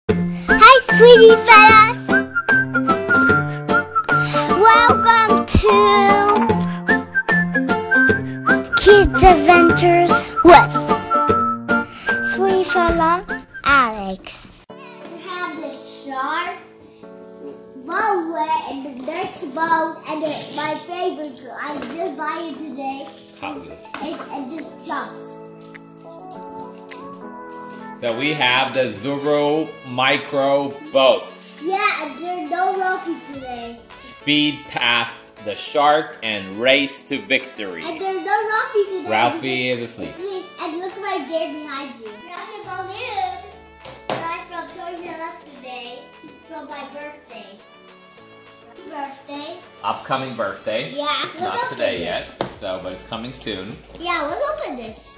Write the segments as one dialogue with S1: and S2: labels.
S1: Hi, Sweetie Fellas! Welcome to Kids Adventures with Sweetie Fella Aleks. We have the shark, boat, and the next boat, and my favorite. I just buy it today. And just jumps.
S2: So we have the Zuru micro boats.
S1: Yeah, and there's no rocky today.
S2: Speed past the shark and race to victory.
S1: And there's no Ralphie today.
S2: Ralphie is asleep.
S1: And look right there behind you. We have a balloon. Right from Toys R Us today. From my birthday.
S2: Upcoming birthday.
S1: Yeah,
S2: It's not today yet, so but it's coming soon.
S1: Yeah, let's open this.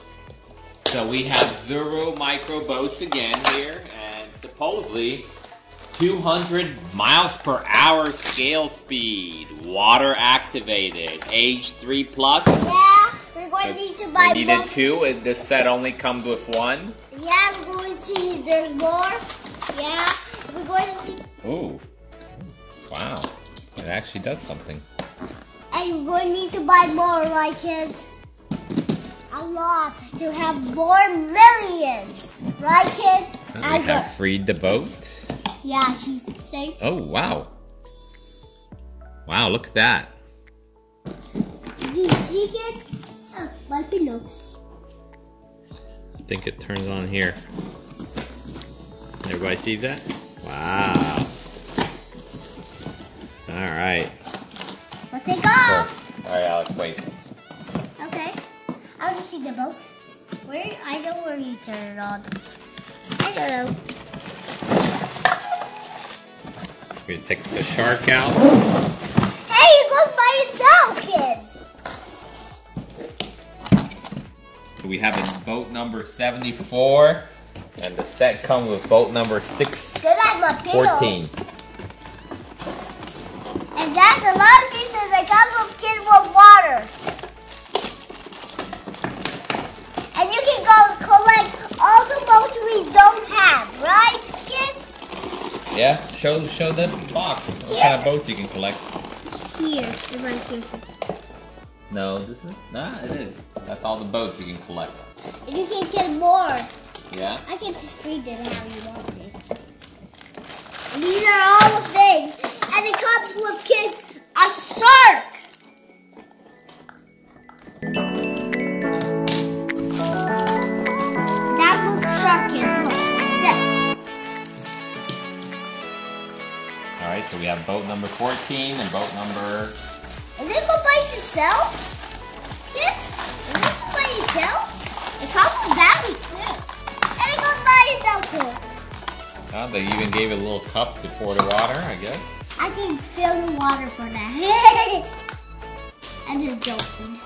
S2: So we have Zuru micro boats again here, and supposedly 200 miles per hour scale speed, water activated, age 3+.
S1: Yeah, we're going to need to buy
S2: we needed 2, and this set only comes with 1.
S1: Yeah, we're going to see if there's more. Yeah, we're going to need...
S2: Ooh, wow, it actually does something.
S1: And we're going to need to buy more, right, kids? A lot to have more millions, right, kids?
S2: We have freed the boat.
S1: Yeah, she's safe.
S2: Oh, wow. Wow, look at that.
S1: Do you see it? Oh, my pillow.
S2: I think it turns on here. Everybody see that? Wow. All right.
S1: Let's take off.
S2: Cool. All right, Alex, wait.
S1: Okay. I'll just see the boat. Where? I know where you turn it on. I don't know.
S2: We're gonna take the shark out.
S1: Hey, it goes by itself, kids.
S2: We have a boat number 74, and the set comes with boat number 614.
S1: And that's a lot of pieces that come with kids with water. And you can go collect all the boats we don't have, right, kids?
S2: Yeah, show the box. What kind of boats you can collect?
S1: Here, if I kiss it.
S2: No, this is it is. That's all the boats you can collect.
S1: And you can get more.
S2: Yeah.
S1: I can just read it how you want it. And these are all the things. And it comes with kids a shark. That looks sharky. Look, this.
S2: Alright, so we have boat number 14 and boat number...
S1: Is this one by itself? Kids? Is this one by itself? It comes with batteries too. And it goes by itself too.
S2: Oh, they even gave it a little cup to pour the water, I guess.
S1: I can fill the water for that. And just joking.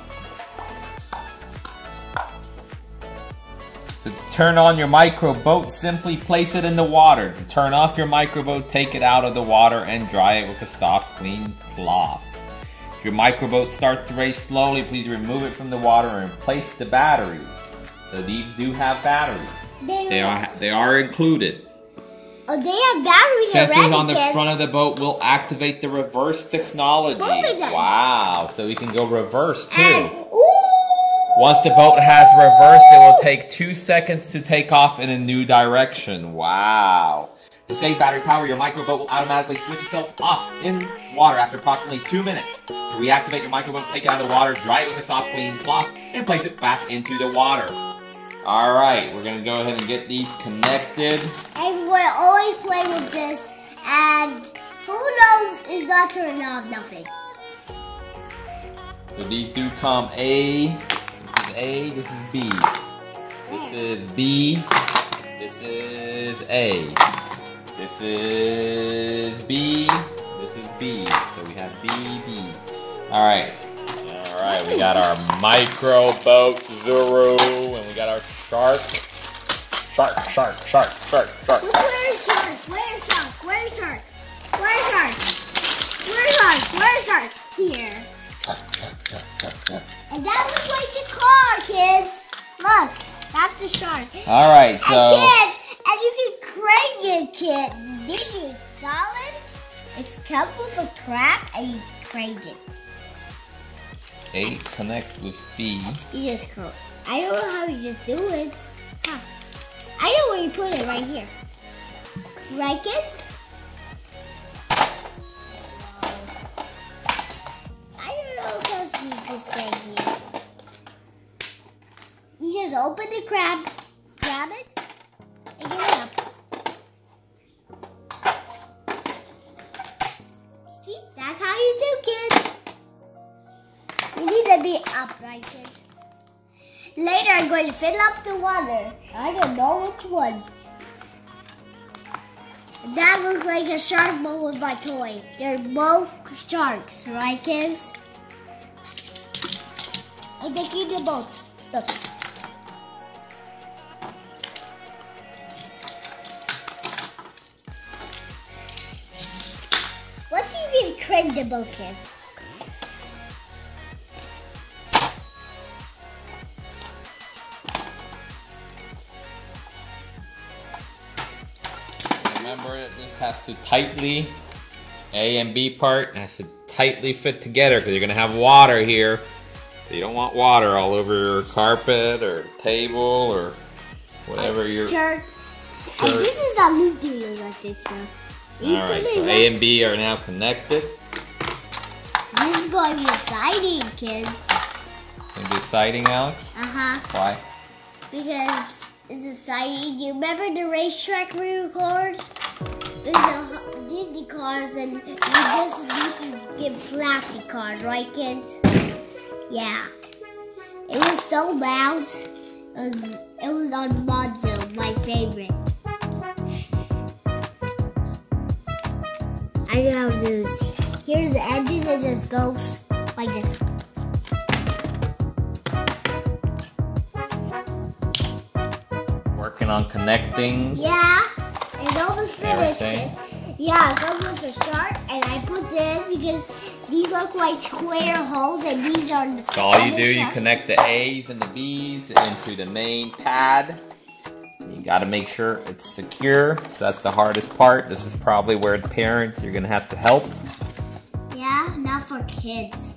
S2: So to turn on your micro boat, simply place it in the water. To turn off your micro boat, take it out of the water and dry it with a soft, clean cloth. If your micro boat starts to race slowly, please remove it from the water and replace the batteries. So these do have batteries. They are included.
S1: Oh, they have batteries already,
S2: Sensors on the front of the boat will activate the reverse technology.
S1: Both of them.
S2: Wow, so we can go reverse too.
S1: And,
S2: once the boat has reversed, it will take 2 seconds to take off in a new direction. Wow. To save battery power, your micro boat will automatically switch itself off in water after approximately 2 minutes. To reactivate your micro boat, take it out of the water, dry it with a soft, clean cloth, and place it back into the water. Alright, we're going to go ahead and get these connected.
S1: And we'll always play with this, and who knows is not turning off nothing.
S2: So these do come A. This is A, this is B. This is B. This is A. This is B. This is B. So we have B, B. Alright. Alright, we got our micro boat, Zuru, and we got our shark. Shark.
S1: Where's shark? Where's shark? Where's shark? Where's shark? Where's shark? Where's shark? Here. And that looks like the car, kids. Look, that's the shark.
S2: Alright, so...
S1: And kids, and you can crank it, kids. This is solid. It's come with a crack and you crank it.
S2: A connect with B.
S1: You just go. I don't know how you just do it. Huh. I know where you put it, right here. Right, kids? I don't know how to use this thing here. You just open the crab, grab it, and get it up. See? That's how you do, kids. You need to be upright, kids. Later, I'm going to fill up the water. I don't know which one. That looks like a shark boat with my toy. They're both sharks, right, kids? I'm making the boats. Look. Let's see if you can crank the boat, kids.
S2: Remember, this has to tightly, A and B part has to tightly fit together because you're going to have water here. So you don't want water all over your carpet or table or whatever your
S1: shirt. And this is a loop-de-loop, I think so.
S2: Alright, so A and B are now connected.
S1: This is going to be exciting, kids.
S2: Going to be exciting, Alex?
S1: Uh-huh.
S2: Why?
S1: Because it's exciting. You remember the racetrack we record? There's the Disney cars and you just need to get plastic cars, right, kids? Yeah. It was so loud. It was on Zuru, my favorite. I know how to do this. Here's the engine that just goes like this.
S2: Working on connecting.
S1: Yeah, it's almost finished. Yeah, it's almost a start, and I put them because these look like square holes, and these are.
S2: So all you do, you connect the A's and the B's into the main pad. You got to make sure it's secure. So that's the hardest part. This is probably where the parents you're gonna have to help.
S1: Yeah, not for kids.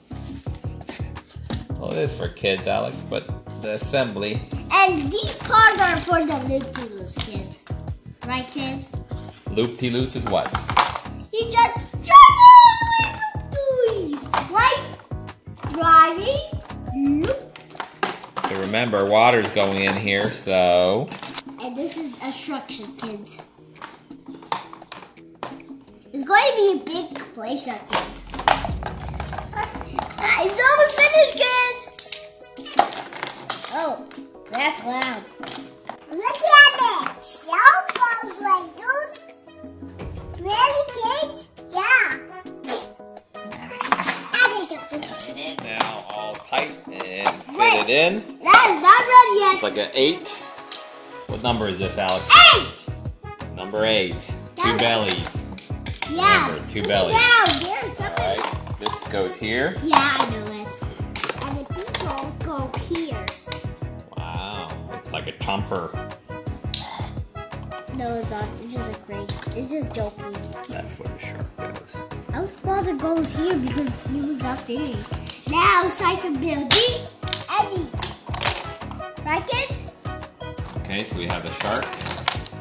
S2: Well, it is for kids, Alex, but the assembly.
S1: And these cars are for the loop-de-loose kids, right, kids?
S2: Loop-de-loose is what?
S1: You just drive like driving loop.
S2: So remember, water's going in here, so.
S1: And this is instructions, kids. It's going to be a big playset, kids. It's almost finished, kids. Oh, that's loud. Look at it. So good. Really, kids? Yeah.
S2: It's now all tight and fit it in.
S1: That is not ready yet.
S2: It's like an 8. What number is this, Alex?
S1: 8.
S2: Number 8. Two bellies.
S1: Yeah.
S2: Remember, 2 bellies. Alright, this goes here.
S1: Yeah, I know it. And the people go here.
S2: Wow, it's like a chomper.
S1: No, it's not. It's just a crate. It's just joking.
S2: That's where the shark goes.
S1: I was thought it goes here because it was not finished. Now it's time to build these and these. Right, kids?
S2: Okay, so we have the shark,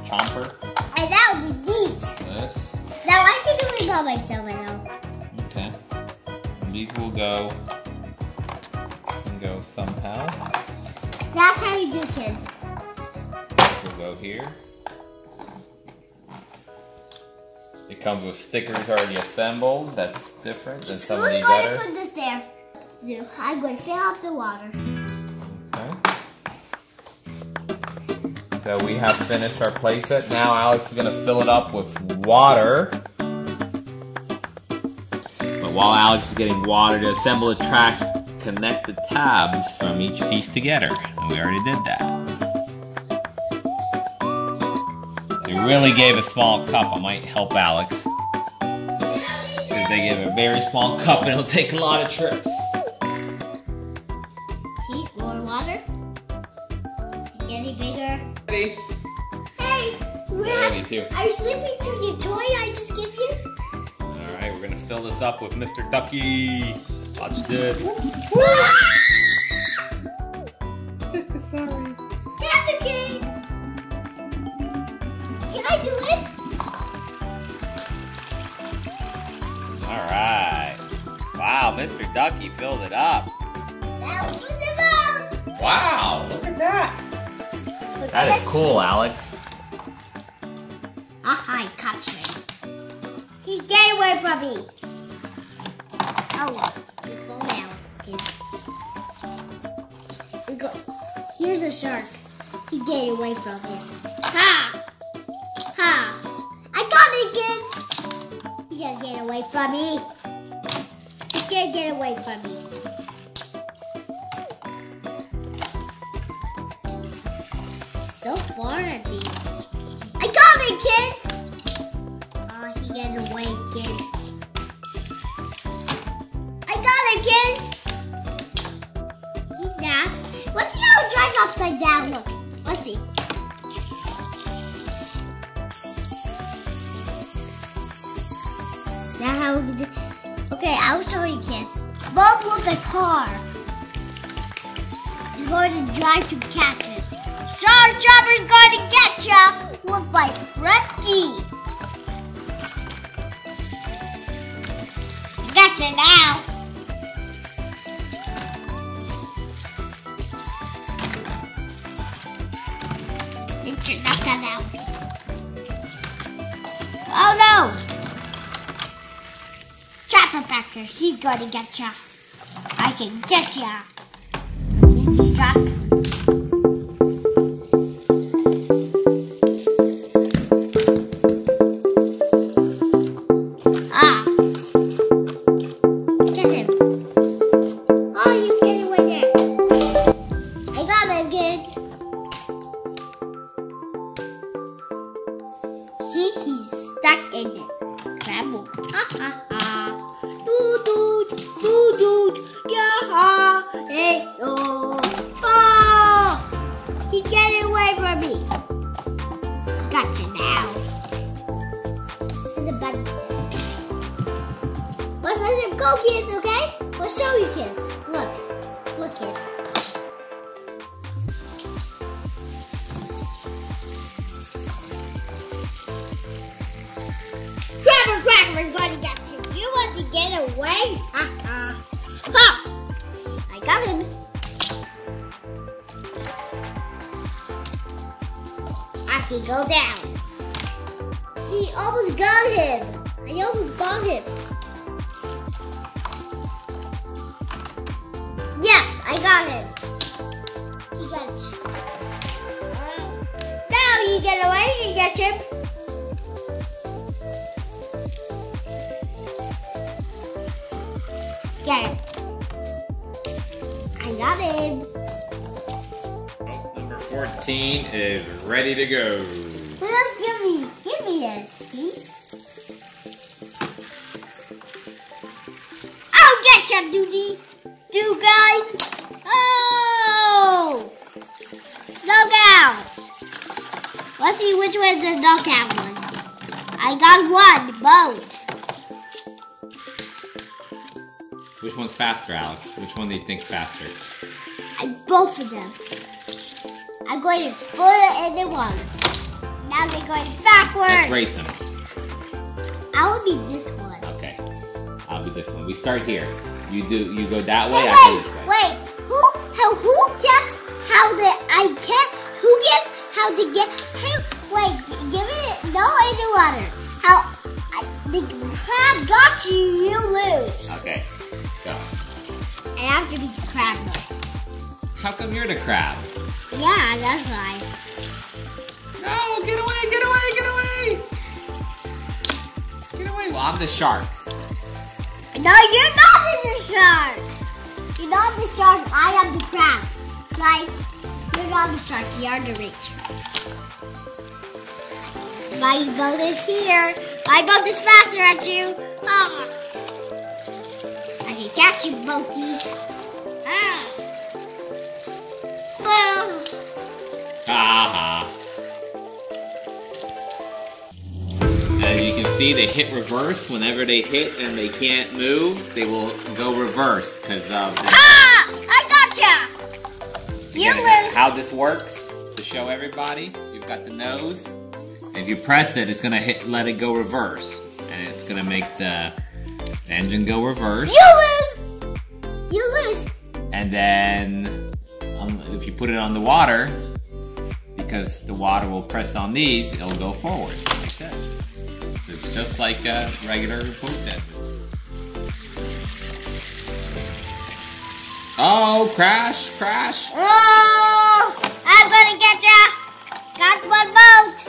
S2: chomper.
S1: And now we need these.
S2: This.
S1: Now I can do it by myself, I know.
S2: Okay. And these will go somehow.
S1: That's how you do, kids.
S2: This will go here. It comes with stickers already assembled. That's different than some of these
S1: We're going
S2: other.
S1: to put this there. I'm going to fill up the water.
S2: Okay. So we have finished our playset. Now Alex is going to fill it up with water. But while Alex is getting water to assemble the tracks, connect the tabs from each piece together. And we already did that. They really gave a small cup. I might help Alex. Because they gave a very small cup and it'll take a lot of trips.
S1: See, more water. Getting bigger.
S2: Ready?
S1: Hey,
S2: Very too.
S1: Are you sleeping to your toy I just gave you?
S2: Alright, we're gonna fill this up with Mr. Ducky. Watch this. Sorry.
S1: That's okay. Can I do it?
S2: Alright. Wow, Mr. Ducky filled it up.
S1: Now put them out.
S2: Wow, look at that. That is cool, Alex.
S1: Aha, I caught you. He get away from me. Oh, you fall down. Okay. Go. Here's a shark. He get away from him. Ha! Ha! I got it, kids. You gotta get away from me. You can't get away from me. So far at me. I got it, kids! Oh, he got away, kids. I got it, kids! He's not. Let's see how it drives upside down. Look. Let's see. Now how we do. Okay, I'll show you, kids. Both with a car. He's going to drive to catch it. Shark Chopper's going to get ya with my Frenchie. Gotcha now. It's your knuckle now. Oh no! Chopper back there. He's going to get ya. I can get ya. Struck. See, he's stuck in it. Grab him. Ha ha ha. Doo doo doo doo. Yeah ha. Hey oh. Oh! He's getting away from me. Gotcha now. And the button. Let's let him go, kids. Okay? We'll show you, kids. Look. Look, kids. Cracker's going to get you. You want to get away? Ha ha. Ha! I got him. I can go down. He almost got him. I almost got him. Yes, I got him. He got you. Now you get away. You get him. Get him. I got him.
S2: Oh, number 14 is ready to go.
S1: Well, give me this, please. I'll get you, dude. You guys. Oh! Knockout. Let's see which one's the knockout one. I got one, both.
S2: Which one's faster, Alex? Which one do you think's faster?
S1: Both of them. I'm going to put it in the one. Now they're going backwards.
S2: Let's race them.
S1: I will be this one.
S2: Okay. I'll be this one. We start here. You go that way,
S1: Hey,
S2: I go this way.
S1: wait. Who gets how the who gets how to get wait, give it no in the water. How the crab got you, you lose.
S2: Okay. Go.
S1: I have to be the crab though.
S2: How come you're the crab?
S1: Yeah, that's why.
S2: No, get away, get away, get away! Get away. Well, I'm the shark.
S1: No, you're not in the shark. You're not the shark. I am the crab. Right? You're not the shark. You're the Racerz. My boat is here. My boat is faster at you. Ah. I can catch you, boaties. Ah. Well.
S2: Ha ha. see they hit reverse. Whenever they hit and they can't move, they will go reverse because of the...
S1: Ah! I gotcha! You lose.
S2: How this works, to show everybody, you've got the nose. If you press it, it's going to let it go reverse. And it's going to make the engine go reverse.
S1: You lose! You lose!
S2: And then, if you put it on the water, because the water will press on these, it'll go forward, like that. It's just like a regular boat engine. Oh, crash, crash!
S1: Oh! I'm gonna get ya! Got one boat!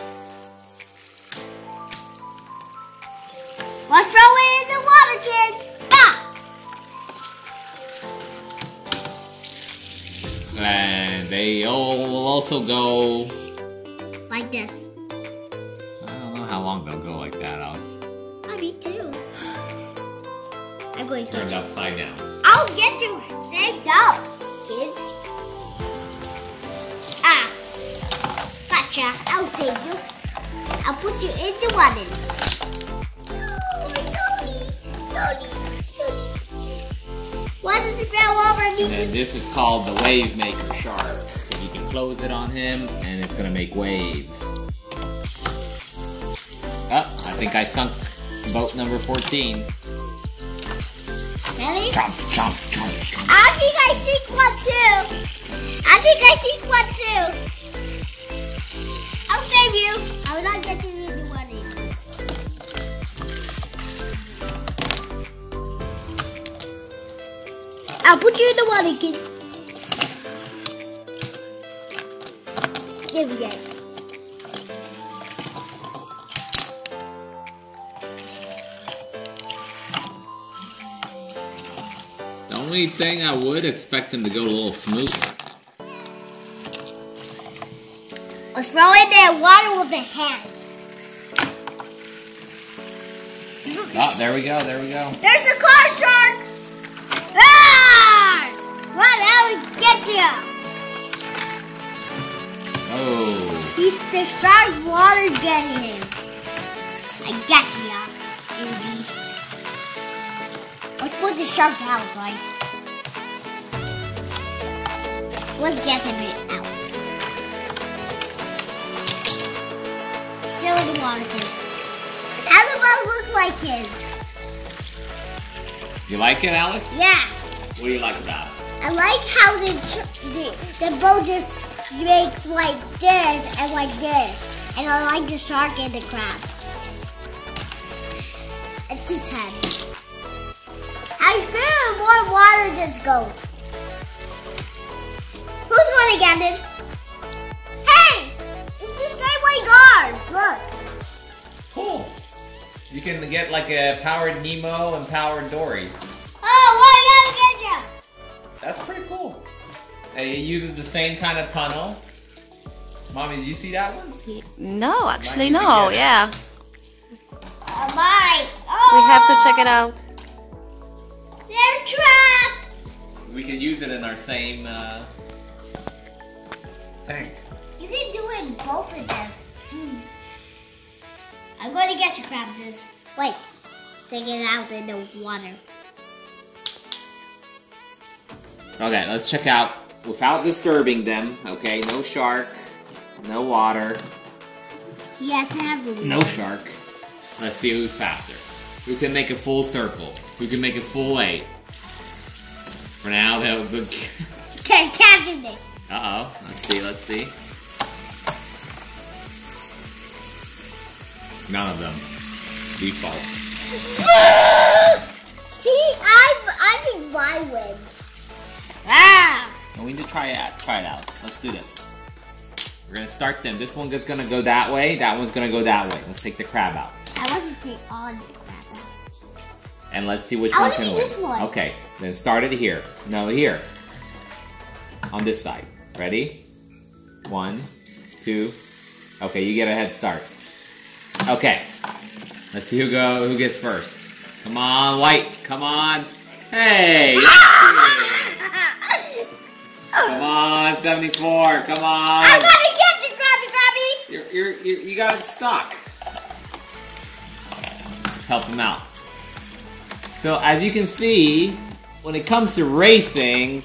S1: Let's throw it in the water, kids! Ah!
S2: And they all will also go...
S1: Like this.
S2: I don't know how long they'll go like that, Alex.
S1: Me too. I'm going to
S2: Turned
S1: get you.
S2: upside down.
S1: I'll get you saved up, kids. Ah! Gotcha. I'll save you. I'll put you in the water. Slowly. Why does it fell over me?
S2: And then this is called the Wave Maker Shark. So you can close it on him and it's gonna make waves. Oh, I think I sunk boat number 14.
S1: Really?
S2: Chomp, chomp, chomp, chomp.
S1: I think I see one too. I'll save you. I will not get you in the water. I'll put you in the water, kid. There we go.
S2: The only thing I would expect him to go a little smoother.
S1: Let's throw in the water with the hand.
S2: Oh, there we go.
S1: There's the car shark! Ah! Run out and get you!
S2: Oh.
S1: The shark's water getting him. I got you, baby. Let's put the shark out, right? Let's get him out. Still in the water, kid. How do boat look like his?
S2: You like it, Alex?
S1: Yeah.
S2: What do you like about it?
S1: I like how the boat just makes like this and like this. And I like the shark and the crab. It's just head. I feel more water just goes. Who's going to get it? Hey! It's the same way guards. Look.
S2: Cool. You can get like a powered Nemo and powered Dory.
S1: Oh, what are you get you?
S2: That's pretty cool. And it uses the same kind of tunnel. Mommy, did you see that one?
S3: No, actually no, yeah.
S1: Mine. Oh,
S3: We have to check it out.
S1: They're trapped.
S2: We can use it in our same tank.
S1: You can do it both of them. I'm going to get you, Crabses. Wait. Take it out in the water.
S2: Okay, let's check out without disturbing them. Okay, no shark, no water,
S1: Yes, I have the
S2: no shark. Let's see who's faster. Who can make a full circle? Who can make a full 8? For now, that was good.
S1: Okay, catching me.
S2: Uh-oh. Let's see. None of them. Default.
S1: I think mine wins. Ah!
S2: And we need to try it out. Let's do this. We're gonna start them. This one's gonna go that way. That one's gonna go that way. Let's take the crab out.
S1: I want to take on the crab.
S2: And let's see which
S1: I
S2: one
S1: wanna
S2: can
S1: do
S2: win.
S1: this one.
S2: Okay, then start it here. No, here. On this side. Ready? 1, 2. Okay, you get a head start. Okay. Let's see who gets first. Come on, white. Come on. Hey! Come on, 74. Come on.
S1: I'm gonna get you, Krabby.
S2: You got it stuck. Let's help him out. So as you can see, when it comes to racing,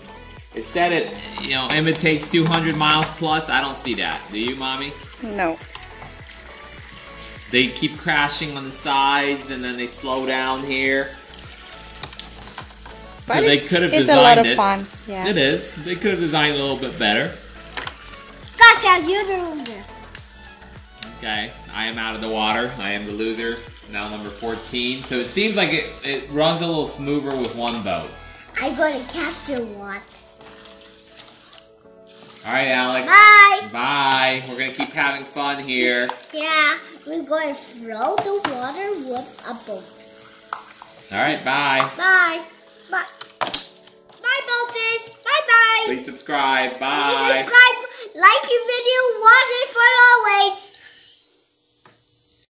S2: it said it, you know, imitates 200 miles plus. I don't see that. Do you, Mommy?
S3: No.
S2: They keep crashing on the sides and then they slow down here.
S3: But
S2: so they could have designed it.
S3: It's a lot of fun. Yeah.
S2: It is. They could have designed it a little bit better.
S1: Gotcha, you're the loser.
S2: Okay, I am out of the water. I am the loser. Now number 14. So it seems like it runs a little smoother with one boat.
S1: I'm going to catch your what?
S2: Alright, Alex.
S1: Bye.
S2: Bye. We're going to keep having fun here.
S1: Yeah, we're going to throw the water with a boat.
S2: Alright, bye.
S1: Bye. Bye. Bye, boaters. Bye-bye.
S2: Please subscribe.
S1: Please
S2: Bye.
S1: subscribe, like your video, watch it for always.